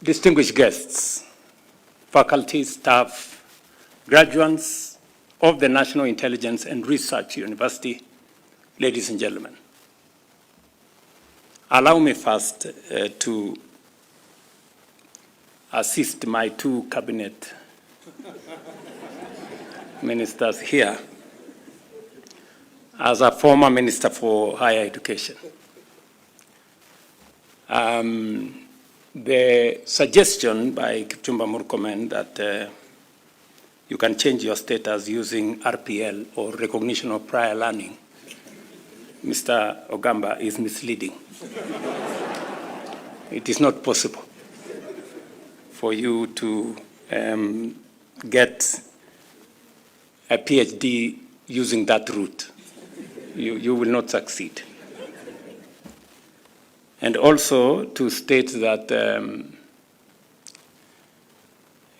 distinguished guests, faculty, staff, graduates of the National Intelligence and Research University, ladies and gentlemen. Allow me first to assist my two cabinet ministers here as a former Minister for Higher Education. The suggestion by Kipchumba Murkomen that you can change your status using RPL or recognition of prior learning, Mr. Ogamba, is misleading. It is not possible for you to get a PhD using that route. You will not succeed. And also to state that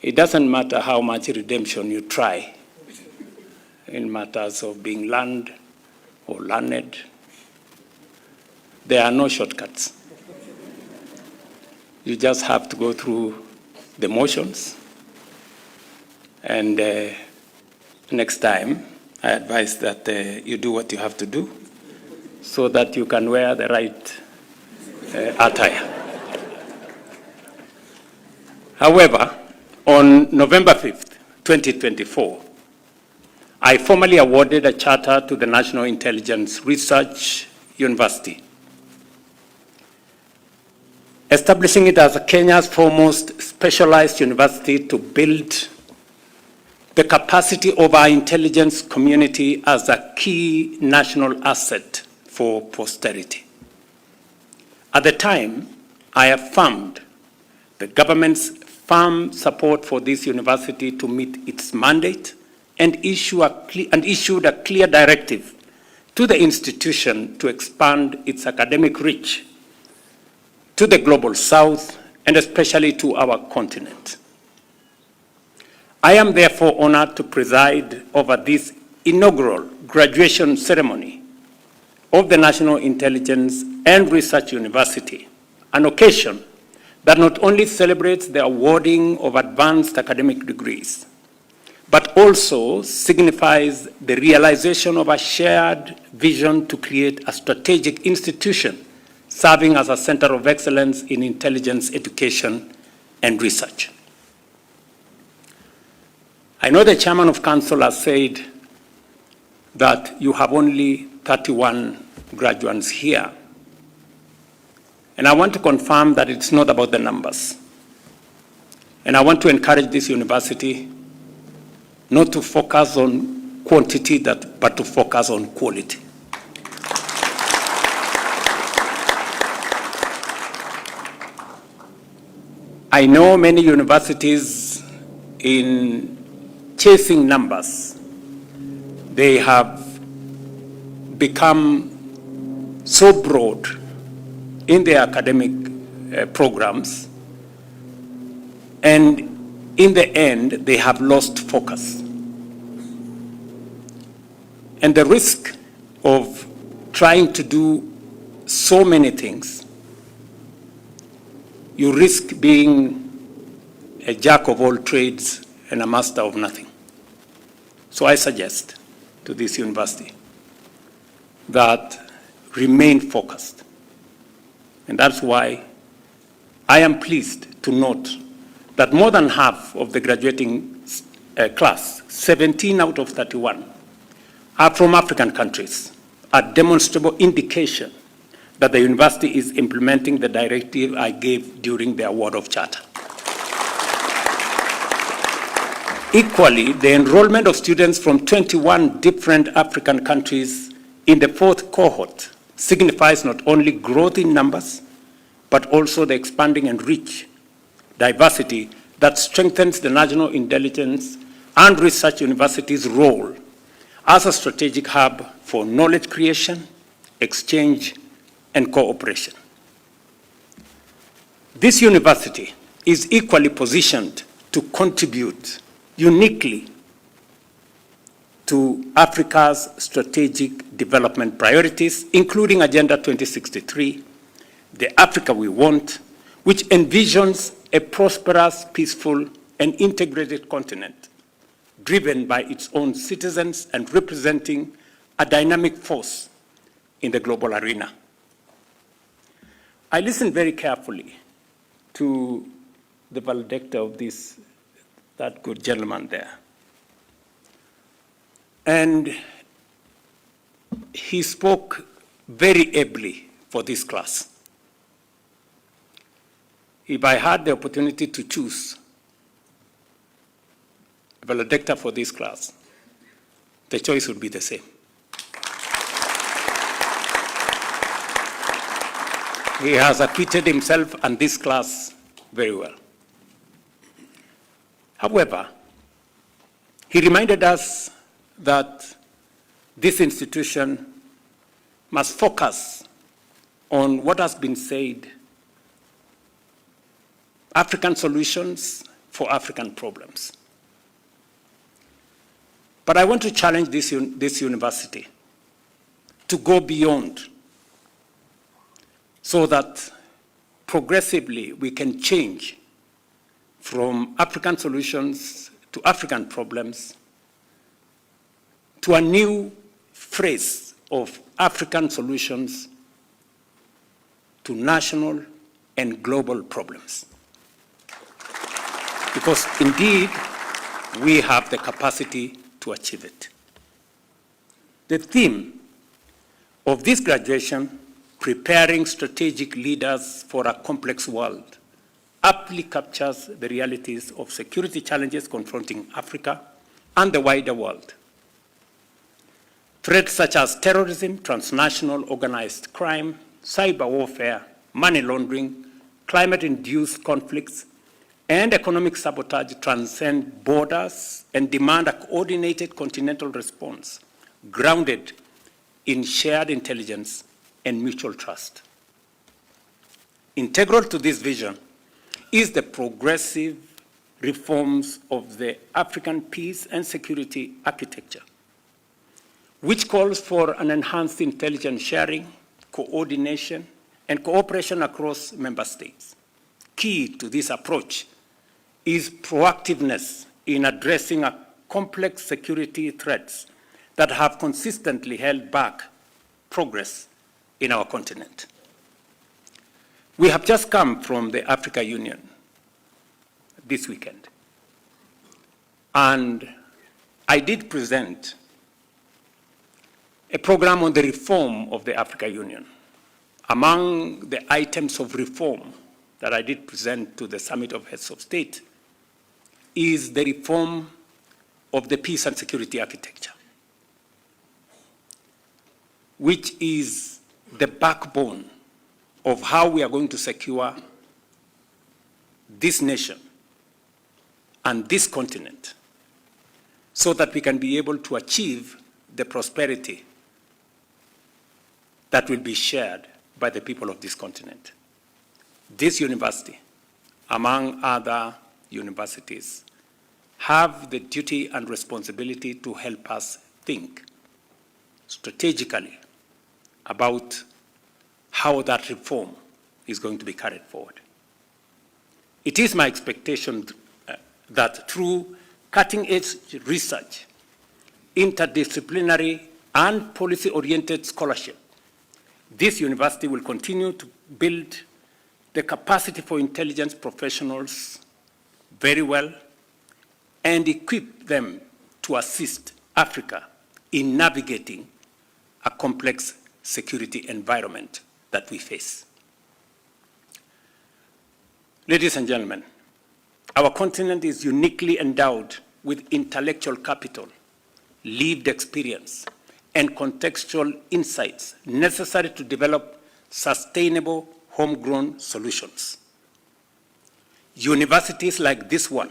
it doesn't matter how much redemption you try in matters of being learned or learned. There are no shortcuts. You just have to go through the motions. And next time, I advise that you do what you have to do so that you can wear the right attire. However, on November 5th, 2024, I formally awarded a charter to the National Intelligence Research University, establishing it as Kenya's foremost specialized university to build the capacity of our intelligence community as a key national asset for posterity. At the time, I affirmed the government's firm support for this university to meet its mandate and issued a clear directive to the institution to expand its academic reach to the global south and especially to our continent. I am therefore honored to preside over this inaugural graduation ceremony of the National Intelligence and Research University, an occasion that not only celebrates the awarding of advanced academic degrees, but also signifies the realization of a shared vision to create a strategic institution serving as a center of excellence in intelligence education and research. I know the chairman of council has said that you have only 31 graduates here. And I want to confirm that it's not about the numbers. And I want to encourage this university not to focus on quantity, but to focus on quality. I know many universities in chasing numbers, they have become so broad in their academic programs, and in the end, they have lost focus. And the risk of trying to do so many things, you risk being a jack of all trades and a master of nothing. So I suggest to this university that remain focused. And that's why I am pleased to note that more than half of the graduating class, 17 out of 31, are from African countries, a demonstrable indication that the university is implementing the directive I gave during the award of charter. Equally, the enrollment of students from 21 different African countries in the fourth cohort signifies not only growth in numbers, but also the expanding and rich diversity that strengthens the National Intelligence and Research University's role as a strategic hub for knowledge creation, exchange, and cooperation. This university is equally positioned to contribute uniquely to Africa's strategic development priorities, including Agenda 2063, the Africa we want, which envisions a prosperous, peaceful, and integrated continent, driven by its own citizens and representing a dynamic force in the global arena. I listened very carefully to the valedictor of that good gentleman there. And he spoke very ably for this class. If I had the opportunity to choose a valedictor for this class, the choice would be the same. He has acquitted himself and this class very well. However, he reminded us that this institution must focus on what has been said: African solutions for African problems. But I want to challenge this university to go beyond, so that progressively we can change from African solutions to African problems to a new phrase of African solutions to national and global problems. Because indeed, we have the capacity to achieve it. The theme of this graduation, Preparing Strategic Leaders for a Complex World, aptly captures the realities of security challenges confronting Africa and the wider world. Threats such as terrorism, transnational organized crime, cyber warfare, money laundering, climate-induced conflicts, and economic sabotage transcend borders and demand a coordinated continental response grounded in shared intelligence and mutual trust. Integral to this vision is the progressive reforms of the African peace and security architecture, which calls for an enhanced intelligence sharing, coordination, and cooperation across member states. Key to this approach is proactiveness in addressing complex security threats that have consistently held back progress in our continent. We have just come from the Africa Union this weekend, and I did present a program on the reform of the Africa Union. Among the items of reform that I did present to the Summit of Heads of State is the reform of the peace and security architecture, which is the backbone of how we are going to secure this nation and this continent so that we can be able to achieve the prosperity that will be shared by the people of this continent. This university, among other universities, have the duty and responsibility to help us think strategically about how that reform is going to be carried forward. It is my expectation that through cutting-edge research, interdisciplinary and policy-oriented scholarship, this university will continue to build the capacity for intelligence professionals very well and equip them to assist Africa in navigating a complex security environment that we face. Ladies and gentlemen, our continent is uniquely endowed with intellectual capital, lived experience, and contextual insights necessary to develop sustainable homegrown solutions. Universities like this one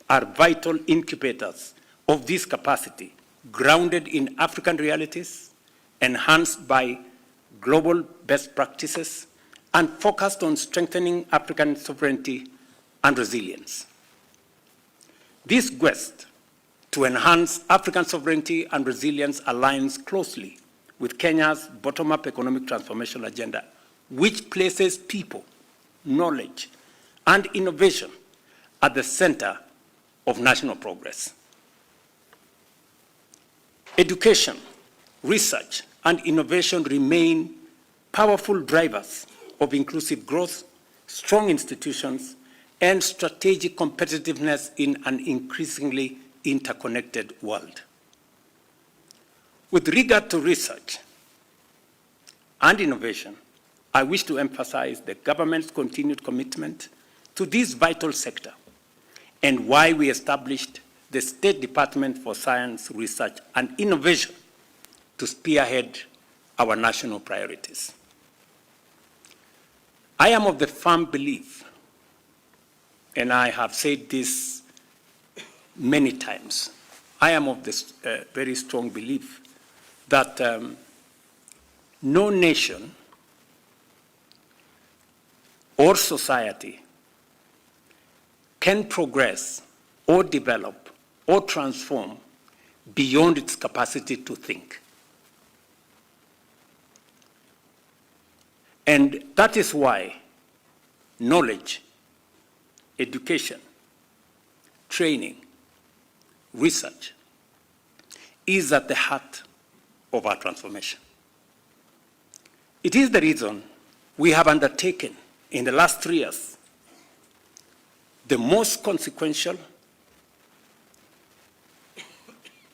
are vital incubators of this capacity, grounded in African realities, enhanced by global best practices, and focused on strengthening African sovereignty and resilience. This quest to enhance African sovereignty and resilience aligns closely with Kenya's bottom-up economic transformation agenda, which places people knowledge, and innovation at the center of national progress. Education, research, and innovation remain powerful drivers of inclusive growth, strong institutions, and strategic competitiveness in an increasingly interconnected world. With regard to research and innovation, I wish to emphasize the government's continued commitment to this vital sector and why we established the State Department for Science, Research, and Innovation to spearhead our national priorities. I am of the firm belief, and I have said this many times, I am of this very strong belief that no nation or society can progress or develop or transform beyond its capacity to think. And that is why knowledge, education, training, research is at the heart of our transformation. It is the reason we have undertaken in the last 3 years the most consequential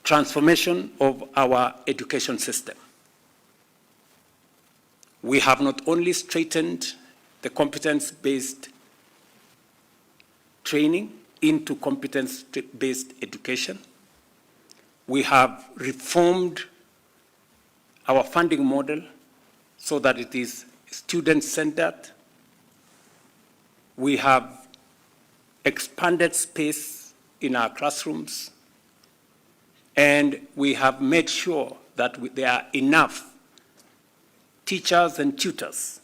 transformation of our education system. We have not only straightened the competence-based training into competence-based education, we have reformed our funding model so that it is student-centered. We have expanded space in our classrooms, and we have made sure that there are enough teachers and tutors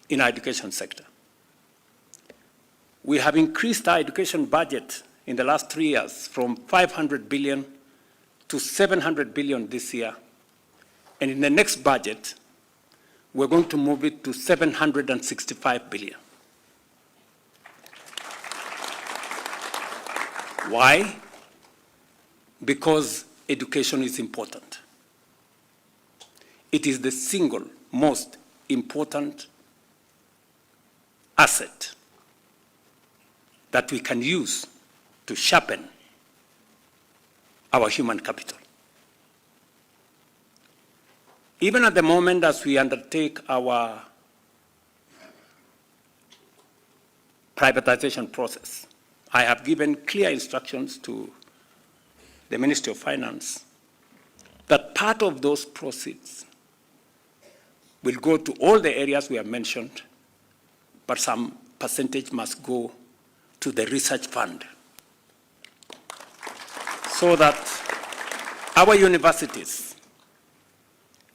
in our education sector. We have increased our education budget in the last 3 years from 500 billion to 700 billion this year. And in the next budget, we're going to move it to 765 billion. Why? Because education is important. It is the single most important asset that we can use to sharpen our human capital. Even at the moment as we undertake our privatization process, I have given clear instructions to the Ministry of Finance that part of those proceeds will go to all the areas we have mentioned, but some percentage must go to the research fund so that our universities,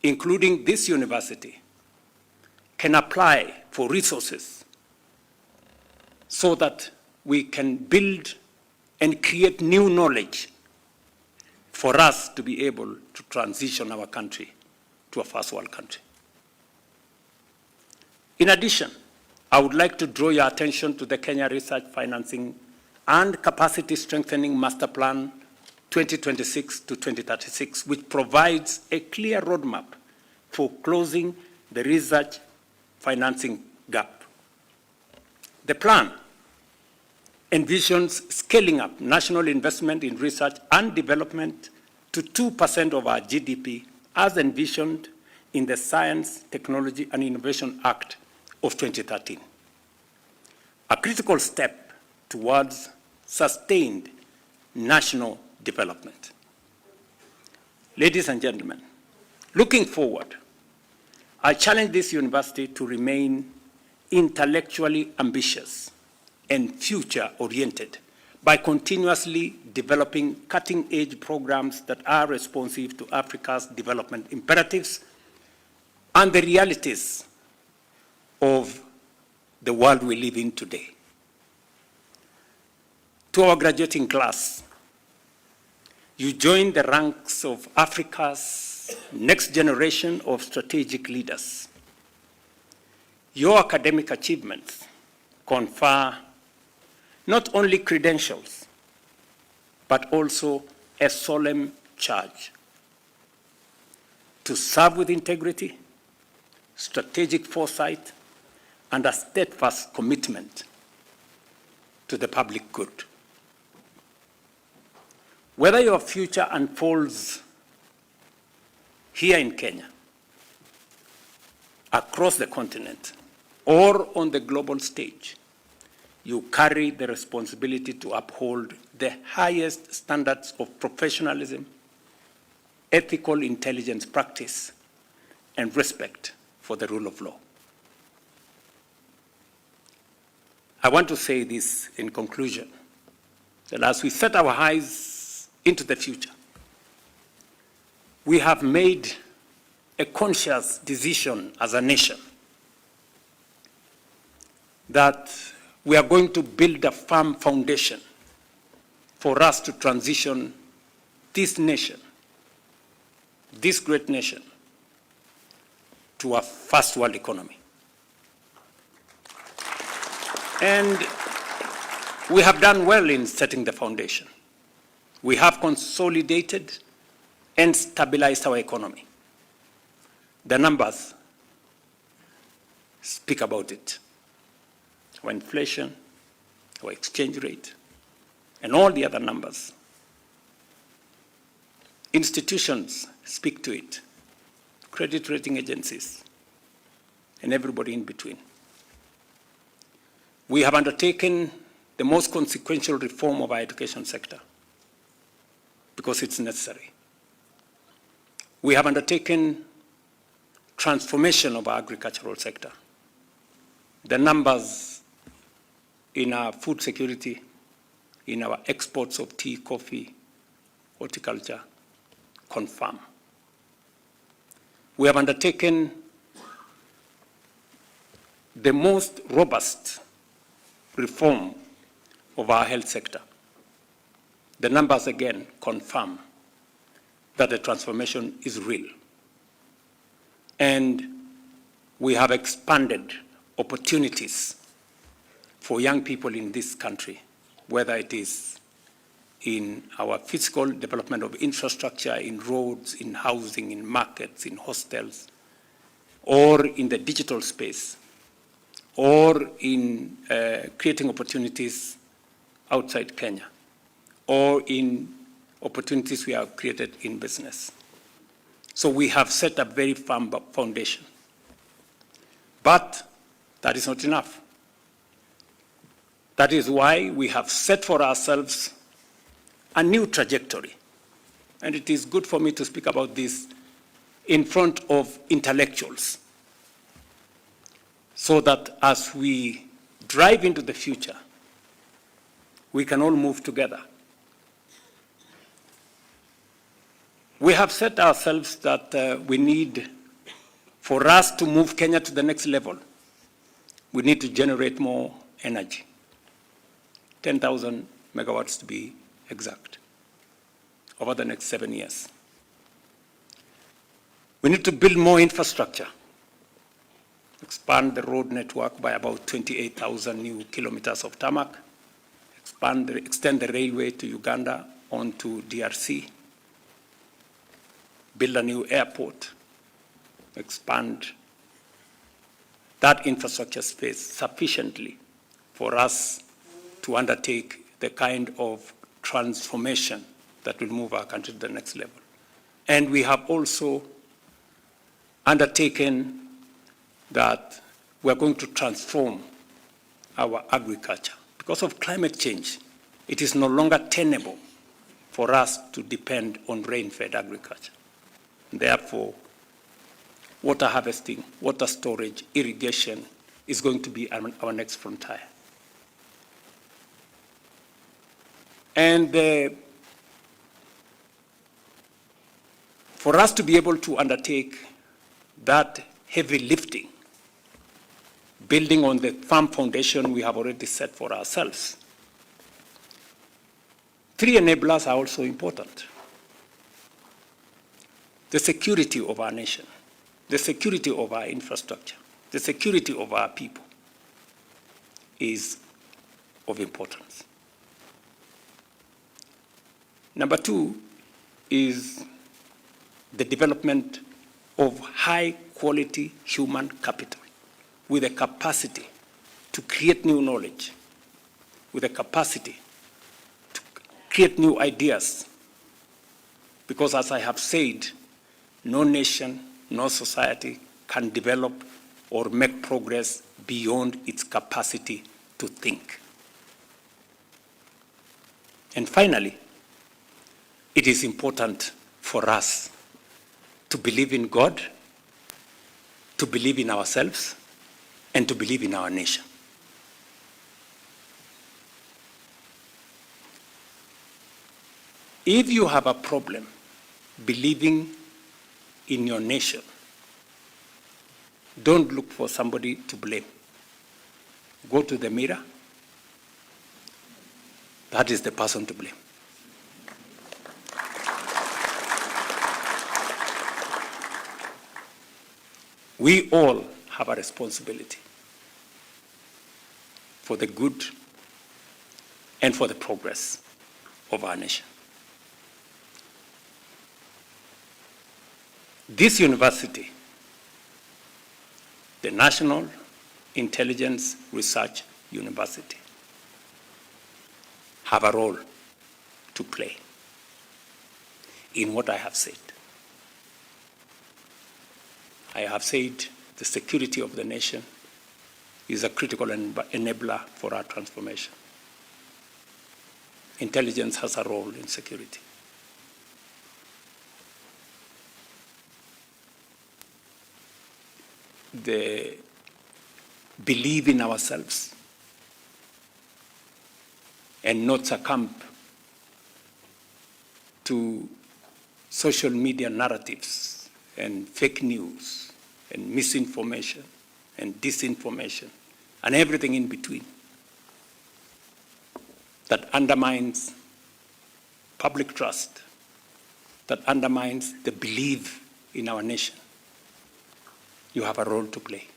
including this university, can apply for resources so that we can build and create new knowledge for us to be able to transition our country to a first world country. In addition, I would like to draw your attention to the Kenya Research Financing and Capacity Strengthening Master Plan 2026 to 2036, which provides a clear roadmap for closing the research financing gap. The plan envisions scaling up national investment in research and development to 2% of our GDP as envisioned in the Science, Technology and Innovation Act of 2013, a critical step towards sustained national development. Ladies and gentlemen, looking forward, I challenge this university to remain intellectually ambitious and future-oriented by continuously developing cutting-edge programs that are responsive to Africa's development imperatives and the realities of the world we live in today. To our graduating class, you join the ranks of Africa's next generation of strategic leaders. Your academic achievements confer not only credentials, but also a solemn charge to serve with integrity, strategic foresight, and a steadfast commitment to the public good. Whether your future unfolds here in Kenya, across the continent, or on the global stage, you carry the responsibility to uphold the highest standards of professionalism, ethical intelligence practice, and respect for the rule of law. I want to say this in conclusion, that as we set our eyes into the future, we have made a conscious decision as a nation that we are going to build a firm foundation for us to transition this nation, this great nation, to a first world economy. And we have done well in setting the foundation. We have consolidated and stabilized our economy. The numbers speak about it. Our inflation, our exchange rate, and all the other numbers. Institutions speak to it, credit rating agencies, and everybody in between. We have undertaken the most consequential reform of our education sector because it's necessary. We have undertaken transformation of our agricultural sector. The numbers in our food security, in our exports of tea, coffee, horticulture, confirm. We have undertaken the most robust reform of our health sector. The numbers again confirm that the transformation is real. And we have expanded opportunities for young people in this country, whether it is in our physical development of infrastructure, in roads, in housing, in markets, in hostels, or in the digital space, or in creating opportunities outside Kenya, or in opportunities we have created in business. So we have set a very firm foundation. But that is not enough. That is why we have set for ourselves a new trajectory. And it is good for me to speak about this in front of intellectuals, so that as we drive into the future, we can all move together. We have set ourselves that we need, for us to move Kenya to the next level, we need to generate more energy. 10,000 megawatts to be exact, over the next 7 years. We need to build more infrastructure, expand the road network by about 28,000 new kilometers of tarmac, extend the railway to Uganda onto DRC, build a new airport, expand that infrastructure space sufficiently for us to undertake the kind of transformation that will move our country to the next level. And we have also undertaken that we're going to transform our agriculture. Because of climate change, it is no longer tenable for us to depend on rain-fed agriculture. Therefore, water harvesting, water storage, irrigation is going to be our next frontier. And for us to be able to undertake that heavy lifting, building on the firm foundation we have already set for ourselves, 3 enablers are also important. The security of our nation, the security of our infrastructure, the security of our people is of importance. Number two is the development of high-quality human capital with a capacity to create new knowledge, with a capacity to create new ideas. Because as I have said, no nation, no society can develop or make progress beyond its capacity to think. And finally, it is important for us to believe in God, to believe in ourselves, and to believe in our nation. If you have a problem believing in your nation, don't look for somebody to blame. Go to the mirror. That is the person to blame. We all have a responsibility for the good and for the progress of our nation. This university, the National Intelligence Research University, have a role to play in what I have said. I have said the security of the nation is a critical enabler for our transformation. Intelligence has a role in security. The believe in ourselves and not succumb to social media narratives and fake news and misinformation and disinformation and everything in between that undermines public trust, that undermines the belief in our nation. You have a role to play.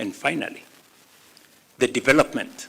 And finally, the development